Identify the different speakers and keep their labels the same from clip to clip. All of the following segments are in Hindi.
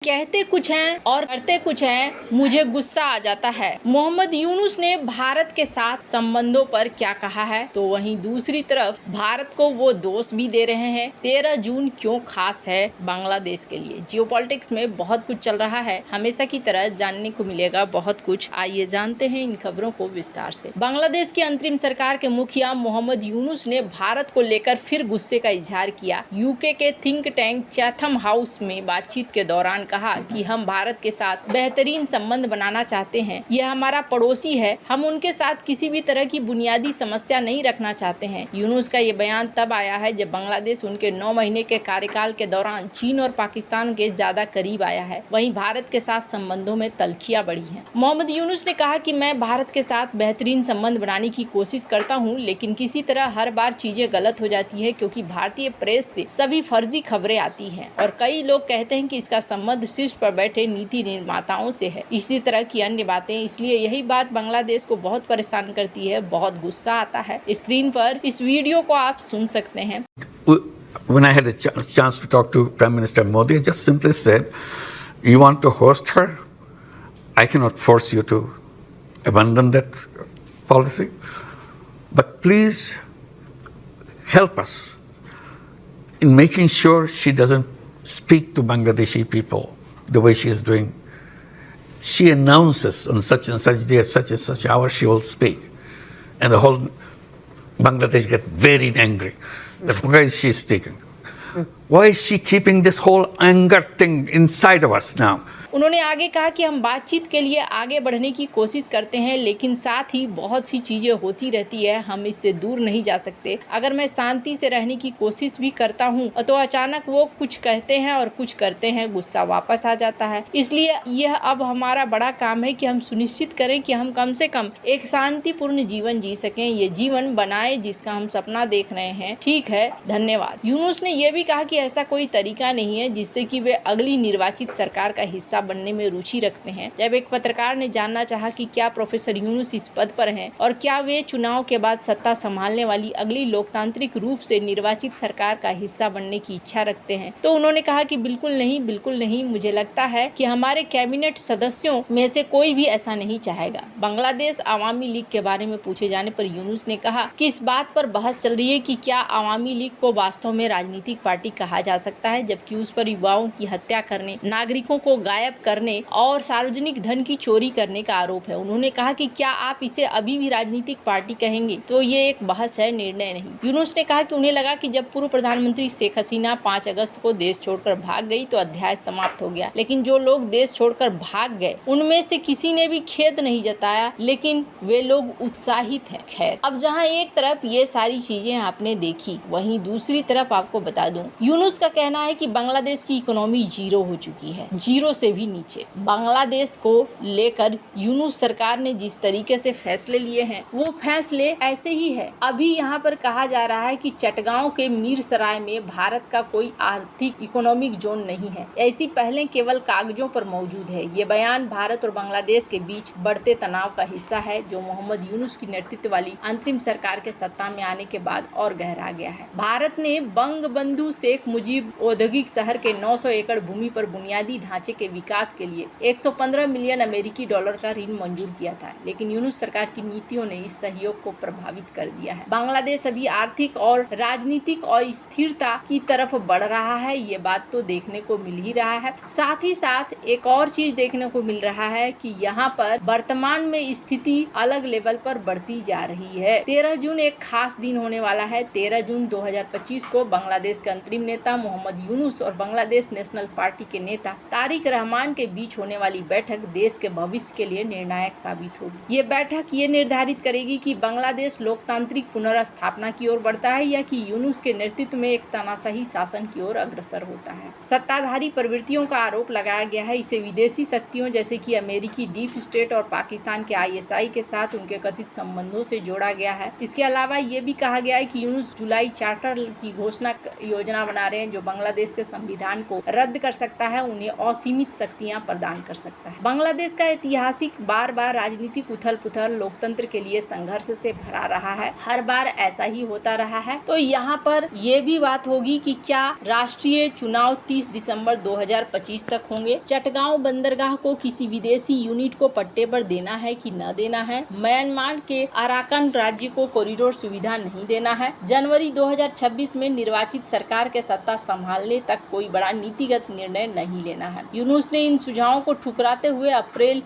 Speaker 1: कहते कुछ हैं और करते कुछ हैं, मुझे गुस्सा आ जाता है। मोहम्मद यूनुस ने भारत के साथ संबंधों पर क्या कहा है, तो वहीं दूसरी तरफ भारत को वो दोष भी दे रहे हैं। 13 जून क्यों खास है बांग्लादेश के लिए। जियोपॉलिटिक्स में बहुत कुछ चल रहा है, हमेशा की तरह जानने को मिलेगा बहुत कुछ। आइए जानते हैं इन खबरों को विस्तार से। बांग्लादेश की अंतरिम सरकार के मुखिया मोहम्मद यूनुस ने भारत को लेकर फिर गुस्से का इजहार किया। यूके के थिंक टैंक चैथम हाउस में बातचीत के दौरान कहा कि हम भारत के साथ बेहतरीन संबंध बनाना चाहते हैं। यह हमारा पड़ोसी है, हम उनके साथ किसी भी तरह की बुनियादी समस्या नहीं रखना चाहते हैं। यूनुस का ये बयान तब आया है जब बांग्लादेश उनके 9 महीने के कार्यकाल के दौरान चीन और पाकिस्तान के ज्यादा करीब आया है। वहीं भारत के साथ संबंधों में तल्खियां बढ़ी हैं। मोहम्मद यूनुस ने कहा कि मैं भारत के साथ बेहतरीन संबंध बनाने की कोशिश करता हूं, लेकिन किसी तरह हर बार चीजें गलत हो जाती है, क्योंकि भारतीय प्रेस से सभी फर्जी खबरें आती हैं और कई लोग कहते हैं कि इसका संबंध शीर्ष पर बैठे नीति निर्माताओं से है। इसी तरह की अन्य बातें। इसलिए यही बात बांग्लादेश को बहुत परेशान करती है, बहुत गुस्सा आता है। स्क्रीन पर इस वीडियो को आप सुन सकते हैं।
Speaker 2: When I had a chance to talk to Prime Minister Modi, I just simply said, you want to host her? I cannot force you to abandon that policy. But please help us in making sure she doesn't speak to Bangladeshi people the way she is doing. She announces on such and such day, such and such hour, she will speak. And the whole Bangladesh get very angry. That why is she speaking? Why is she keeping this whole anger thing inside of us now?
Speaker 1: उन्होंने आगे कहा कि हम बातचीत के लिए आगे बढ़ने की कोशिश करते हैं, लेकिन साथ ही बहुत सी चीजें होती रहती है, हम इससे दूर नहीं जा सकते। अगर मैं शांति से रहने की कोशिश भी करता हूं, तो अचानक वो कुछ कहते हैं और कुछ करते हैं, गुस्सा वापस आ जाता है। इसलिए यह अब हमारा बड़ा काम है कि हम सुनिश्चित करें कि हम कम से कम एक शांतिपूर्ण जीवन जी सकें, ये जीवन बनाए जिसका हम सपना देख रहे हैं। ठीक है, धन्यवाद। यूनुस ने यह भी कहा कि ऐसा कोई तरीका नहीं है जिससे कि वे अगली निर्वाचित सरकार का हिस्सा बनने में रुचि रखते हैं। जब एक पत्रकार ने जानना चाहा कि क्या प्रोफेसर यूनुस इस पद पर हैं और क्या वे चुनाव के बाद सत्ता संभालने वाली अगली लोकतांत्रिक रूप से निर्वाचित सरकार का हिस्सा बनने की इच्छा रखते हैं, तो उन्होंने कहा कि बिल्कुल नहीं, बिल्कुल नहीं। मुझे लगता है कि हमारे कैबिनेट सदस्यों में से कोई भी ऐसा नहीं चाहेगा। बांग्लादेश अवामी लीग के बारे में पूछे जाने पर यूनुस ने कहा कि इस बात पर बहस चल रही है कि क्या अवामी लीग को वास्तव में राजनीतिक पार्टी कहा जा सकता है, जबकि उस पर युवाओं की हत्या करने, नागरिकों को गायब करने और सार्वजनिक धन की चोरी करने का आरोप है। उन्होंने कहा कि क्या आप इसे अभी भी राजनीतिक पार्टी कहेंगे, तो ये एक बहस है, निर्णय नहीं। यूनुस ने कहा कि उन्हें लगा कि जब पूर्व प्रधानमंत्री शेख हसीना 5 अगस्त को देश छोड़कर भाग गई तो अध्याय समाप्त हो गया, लेकिन जो लोग देश छोड़कर भाग गए उनमें से किसी ने भी खेद नहीं जताया, लेकिन वे लोग उत्साहित हैं। खैर, अब जहाँ एक तरफ ये सारी चीजें आपने देखी, वहीं दूसरी तरफ आपको बता दूं, यूनुस का कहना है कि बांग्लादेश की इकोनॉमी जीरो हो चुकी है, जीरो से भी नीचे। बांग्लादेश को लेकर यूनुस सरकार ने जिस तरीके से फैसले लिए हैं, वो फैसले ऐसे ही है। अभी यहाँ पर कहा जा रहा है कि चटगांव के मीरसराय में भारत का कोई आर्थिक इकोनॉमिक जोन नहीं है, ऐसी पहले केवल कागजों पर मौजूद है। ये बयान भारत और बांग्लादेश के बीच बढ़ते तनाव का हिस्सा है, जो मोहम्मद यूनुस की नेतृत्व वाली अंतरिम सरकार के सत्ता में आने के बाद और गहरा गया है। भारत ने बंगबंधु शेख मुजीब औद्योगिक शहर के 900 एकड़ भूमि पर बुनियादी ढांचे के विकास के लिए 115 मिलियन अमेरिकी डॉलर का ऋण मंजूर किया था, लेकिन यूनुस सरकार की नीतियों ने इस सहयोग को प्रभावित कर दिया है। बांग्लादेश अभी आर्थिक और राजनीतिक अस्थिरता की तरफ बढ़ रहा है, ये बात तो देखने को मिल ही रहा है। साथ ही साथ एक और चीज देखने को मिल रहा है कि यहाँ पर वर्तमान में स्थिति अलग लेवल पर बढ़ती जा रही है। 13 जून एक खास दिन होने वाला है। 13 जून 2025 को बांग्लादेश के अंतरिम नेता मोहम्मद यूनुस और बांग्लादेश नेशनल पार्टी के नेता तारिक रहमान के बीच होने वाली बैठक देश के भविष्य के लिए निर्णायक साबित होगी। ये बैठक ये निर्धारित करेगी कि बांग्लादेश लोकतांत्रिक पुनर्स्थापना की ओर बढ़ता है या कि यूनुस के नेतृत्व में एक तानाशाही शासन की ओर अग्रसर होता है। सत्ताधारी प्रवृत्तियों का आरोप लगाया गया है। इसे विदेशी शक्तियों जैसे कि अमेरिकी डीप स्टेट और पाकिस्तान के ISI के साथ उनके कथित संबंधों से जोड़ा गया है। इसके अलावा ये भी कहा गया है कि यूनुस जुलाई चार्टर की योजना बना रहे हैं, जो बांग्लादेश के संविधान को रद्द कर सकता है, उन्हें असीमित शक्तियां प्रदान कर सकता है। बांग्लादेश का ऐतिहासिक बार बार राजनीतिक उथल पुथल लोकतंत्र के लिए संघर्ष से भरा रहा है, हर बार ऐसा ही होता रहा है। तो यहाँ पर ये भी बात होगी कि क्या राष्ट्रीय चुनाव 30 दिसंबर 2025 तक होंगे, चटगांव बंदरगाह को किसी विदेशी यूनिट को पट्टे पर देना है कि न देना है, म्यांमार के अराकान राज्य को कॉरिडोर सुविधा नहीं देना है, जनवरी 2026 में निर्वाचित सरकार के सत्ता संभालने तक कोई बड़ा नीतिगत निर्णय नहीं लेना है। यूनुस ने इन सुझावों को ठुकराते हुए अप्रैल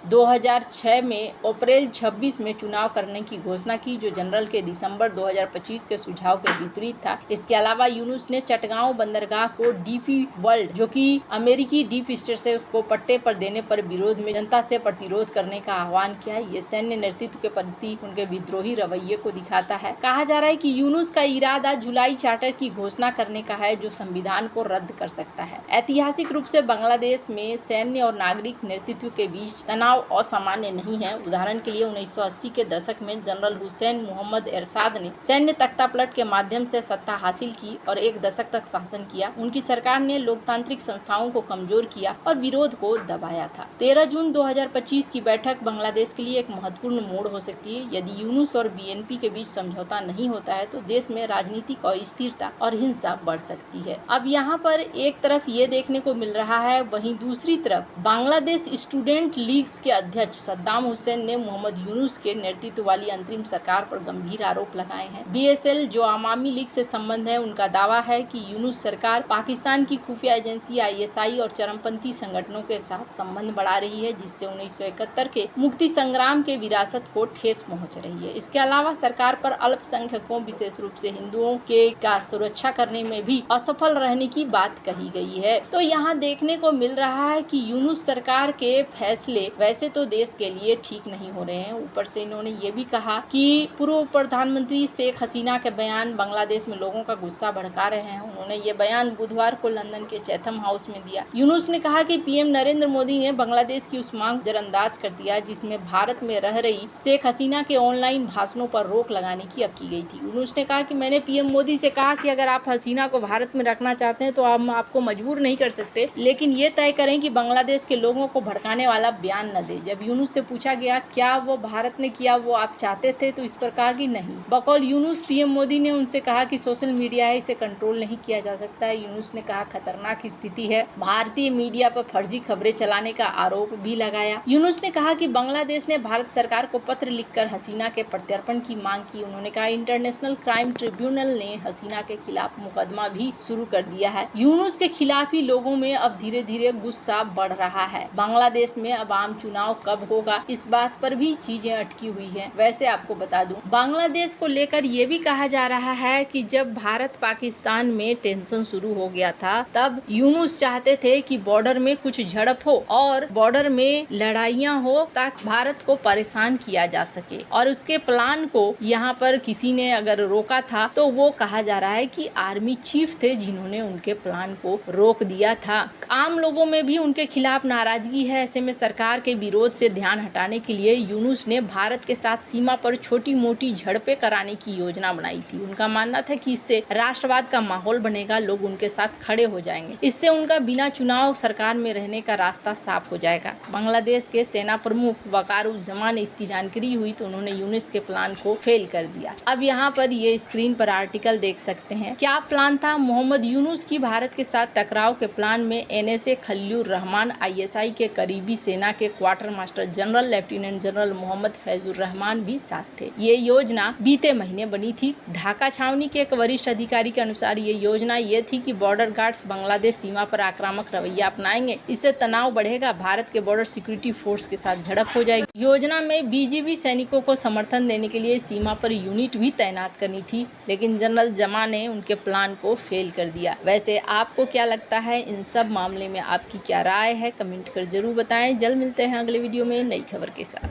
Speaker 1: 26 में चुनाव करने की घोषणा की, जो जनरल के दिसंबर 2025 के सुझाव के विपरीत था। इसके अलावा यूनुस ने चटगांव बंदरगाह को डीपी वर्ल्ड, जो कि अमेरिकी डीप स्टेट से को पट्टे पर देने पर विरोध में जनता से प्रतिरोध करने का आह्वान किया। ये सैन्य नेतृत्व के प्रति उनके विद्रोही रवैये को दिखाता है। कहा जा रहा है कि यूनुस का इरादा जुलाई चार्टर की घोषणा करने का है, जो संविधान को रद्द कर सकता है। ऐतिहासिक रूप से बांग्लादेश में सैन्य और नागरिक नेतृत्व के बीच तनाव असामान्य नहीं है। उदाहरण के लिए 1980 के दशक में जनरल हुसैन मोहम्मद एरशाद ने सैन्य तख्तापलट के माध्यम से सत्ता हासिल की और एक दशक तक शासन किया। उनकी सरकार ने लोकतांत्रिक संस्थाओं को कमजोर किया और विरोध को दबाया था। 13 जून 2025 की बैठक बांग्लादेश के लिए एक महत्वपूर्ण मोड़ हो सकती है। यदि यूनुस और बीएनपी के बीच समझौता नहीं होता है तो देश में राजनीतिक अस्थिरता और हिंसा बढ़ सकती है। अब यहाँ पर एक तरफ ये देखने को मिल रहा है, वहीं दूसरी तरफ बांग्लादेश स्टूडेंट लीग्स के अध्यक्ष सद्दाम हुसैन ने मोहम्मद यूनुस के नेतृत्व वाली अंतरिम सरकार पर गंभीर आरोप लगाए हैं। बीएसएल, जो अवामी लीग से संबंध है, उनका दावा है कि यूनुस सरकार पाकिस्तान की खुफिया एजेंसी आईएसआई और चरमपंथी संगठनों के साथ संबंध बढ़ा रही है, जिससे 1971 के मुक्ति संग्राम के विरासत को ठेस पहुंच रही है। इसके अलावा सरकार पर अल्पसंख्यकों, विशेष रूप से हिंदुओं के का सुरक्षा करने में भी असफल रहने की बात कही गई है। तो यहाँ देखने को मिल रहा है कि यूनुस सरकार के फैसले वैसे तो देश के लिए ठीक नहीं हो रहे हैं। ऊपर से इन्होंने ये भी कहा कि पूर्व प्रधानमंत्री शेख हसीना के बयान बांग्लादेश में लोगों का गुस्सा भड़का रहे हैं। उन्होंने ये बयान बुधवार को लंदन के चैथम हाउस में दिया। यूनुस ने कहा कि पीएम नरेंद्र मोदी ने बांग्लादेश की उस मांग नजरअंदाज कर दिया जिसमें भारत में रह रही शेख हसीना के ऑनलाइन भाषणों पर रोक लगाने की अपील की गई थी। यूनुस ने कहा कि मैंने पीएम मोदी से कहा कि अगर आप हसीना को भारत में रखना चाहते हैं तो हम आपको मजबूर नहीं कर सकते, लेकिन ये तय करें कि बांग्लादेश के लोगों को भड़काने वाला बयान न दे। जब यूनुस से पूछा गया क्या वो भारत ने किया वो आप चाहते थे, तो इस पर कहा कि नहीं। बकौल यूनुस पीएम मोदी ने उनसे कहा कि सोशल मीडिया है, इसे कंट्रोल नहीं किया जा सकता है। यूनुस ने कहा खतरनाक स्थिति है। भारतीय मीडिया पर फर्जी खबरें चलाने का आरोप भी लगाया। यूनुस ने कहा कि बांग्लादेश ने भारत सरकार को पत्र लिखकर हसीना के प्रत्यर्पण की मांग की। उन्होंने कहा इंटरनेशनल क्राइम ट्रिब्यूनल ने हसीना के खिलाफ मुकदमा भी शुरू कर दिया है। यूनुस के खिलाफ ही लोगों में अब धीरे धीरे गुस्सा बढ़ रहा है। बांग्लादेश में अब आम चुनाव कब होगा, इस बात पर भी चीजें अटकी हुई है। वैसे आपको बता दूं, बांग्लादेश को लेकर ये भी कहा जा रहा है कि जब भारत पाकिस्तान में टेंशन शुरू हो गया था, तब यूनुस चाहते थे कि बॉर्डर में कुछ झड़प हो और बॉर्डर में लड़ाइयां हो ताकि भारत को परेशान किया जा सके। और उसके प्लान को यहाँ पर किसी ने अगर रोका था तो वो कहा जा रहा है कि आर्मी चीफ थे जिन्होंने उनके प्लान को रोक दिया था। आम लोगों में भी उनके खिलाफ नाराजगी है। ऐसे में सरकार के विरोध से ध्यान हटाने के लिए यूनुस ने भारत के साथ सीमा पर छोटी मोटी झड़पें कराने की योजना बनाई थी। उनका मानना था कि इससे राष्ट्रवाद का माहौल बनेगा, लोग उनके साथ खड़े हो जाएंगे। इससे उनका बिना चुनाव सरकार में रहने का रास्ता साफ हो जाएगा। बांग्लादेश के सेना प्रमुख वकारुज्जमान ने इसकी जानकारी हुई तो उन्होंने यूनुस के प्लान को फेल कर दिया। अब यहाँ पर ये स्क्रीन पर आर्टिकल देख सकते हैं। क्या प्लान था? मोहम्मद यूनुस की भारत के साथ टकराव के प्लान में NSA खलीलुर रहमान, ISI के करीबी सेना के quarter master general lieutenant general Mohammad Faizur Rahman भी साथ थे। ये योजना बीते महीने बनी थी। ढाका छावनी के एक वरिष्ठ अधिकारी के अनुसार ये योजना ये थी कि बॉर्डर गार्ड्स बांग्लादेश सीमा पर आक्रामक रवैया अपनाएंगे, इससे तनाव बढ़ेगा, भारत के बॉर्डर सिक्योरिटी फोर्स के साथ झड़प हो जाएगी। योजना में BGB सैनिकों को समर्थन देने के लिए सीमा पर यूनिट भी तैनात करनी थी, लेकिन जनरल जमा ने उनके प्लान को फेल कर दिया। वैसे आपको क्या लगता है? इन सब मामले में आपकी क्या राय है? कमेंट कर जरूर बताएं। जल्द मिलते हैं अगले वीडियो में नई खबर के साथ।